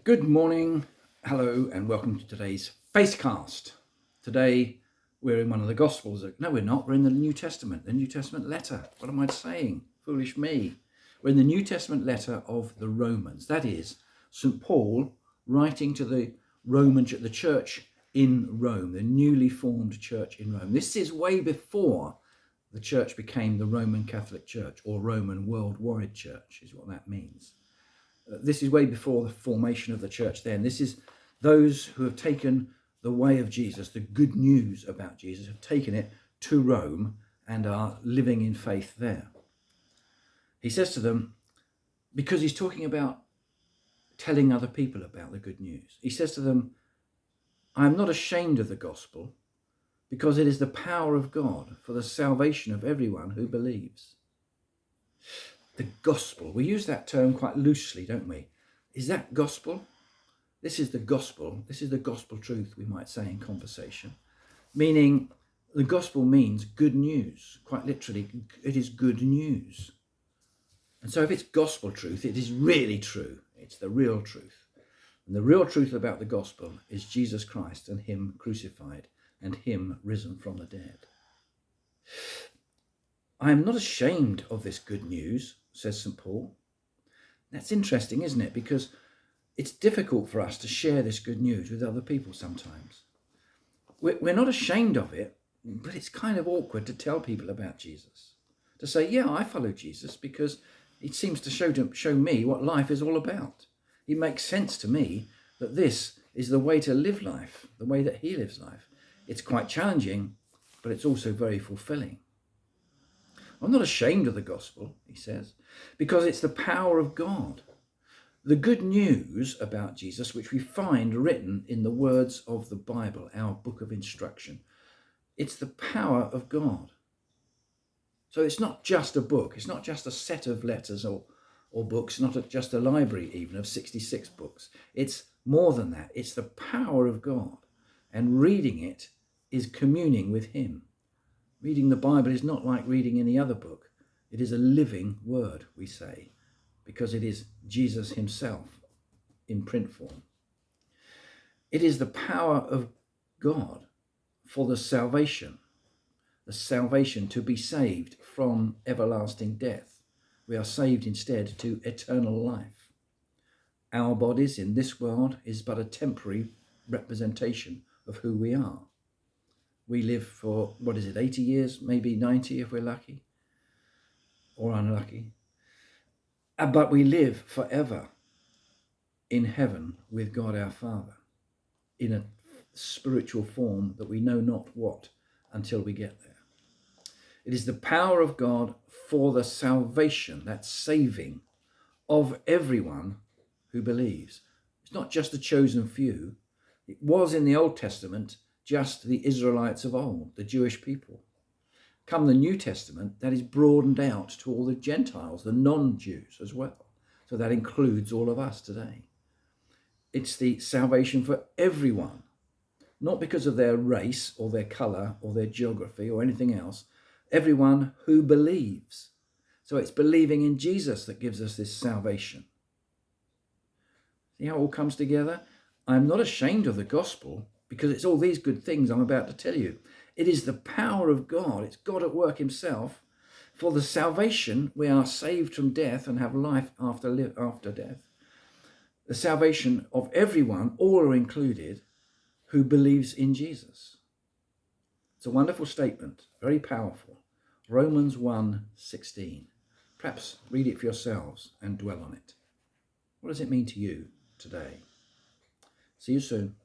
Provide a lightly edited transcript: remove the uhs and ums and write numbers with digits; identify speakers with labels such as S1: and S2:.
S1: Good morning, hello, and welcome to today's Facecast. Today we're in one of the Gospels. No, we're not. We're in the New Testament, the New Testament letter. What am I saying? Foolish me. We're in the New Testament letter of the Romans. That is, St. Paul writing to the the church in Rome, the newly formed church in Rome. This is way before the church became the Roman Catholic Church, or Roman Worldwide Church, is what that means. This is way before the formation of the church then. This is those who have taken the way of Jesus, the good news about Jesus, have taken it to Rome and are living in faith there. He says to them, because he's talking about telling other people about the good news, he says to them, I am not ashamed of the gospel, because it is the power of God for the salvation of everyone who believes. The gospel, we use that term quite loosely, don't we? Is that gospel? This is the gospel. This is the gospel truth, we might say in conversation. Meaning the gospel means good news. Quite literally, it is good news. And so if it's gospel truth, it is really true. It's the real truth. And the real truth about the gospel is Jesus Christ and him crucified and him risen from the dead. I am not ashamed of this good news, says St. Paul. That's interesting, isn't it? Because it's difficult for us to share this good news with other people sometimes. We're not ashamed of it, but it's kind of awkward to tell people about Jesus. To say, yeah, I follow Jesus because it seems to show me what life is all about. It makes sense to me that this is the way to live life, the way that he lives life. It's quite challenging, but it's also very fulfilling. I'm not ashamed of the gospel, he says, because it's the power of God. The good news about Jesus, which we find written in the words of the Bible, our book of instruction, it's the power of God. So it's not just a book. It's not just a set of letters or books, not just a library even of 66 books. It's more than that. It's the power of God. And reading it is communing with him. Reading the Bible is not like reading any other book. It is a living word, we say, because it is Jesus himself in print form. It is the power of God for the salvation to be saved from everlasting death. We are saved instead to eternal life. Our bodies in this world is but a temporary representation of who we are. We live for, 80 years, maybe 90 if we're lucky or unlucky. But we live forever in heaven with God our Father in a spiritual form that we know not what until we get there. It is the power of God for the salvation, that saving of everyone who believes. It's not just the chosen few. It was in the Old Testament just the Israelites of old, the Jewish people. Come the New Testament, that is broadened out to all the Gentiles, the non-Jews as well. So that includes all of us today. It's the salvation for everyone, not because of their race or their colour or their geography or anything else, everyone who believes. So it's believing in Jesus that gives us this salvation. See how it all comes together? I'm not ashamed of the gospel because it's all these good things I'm about to tell you. It is the power of God. It's God at work himself. For the salvation, we are saved from death and have life after death. The salvation of everyone, all are included, who believes in Jesus. It's a wonderful statement, very powerful. Romans 1:16. Perhaps read it for yourselves and dwell on it. What does it mean to you today? See you soon.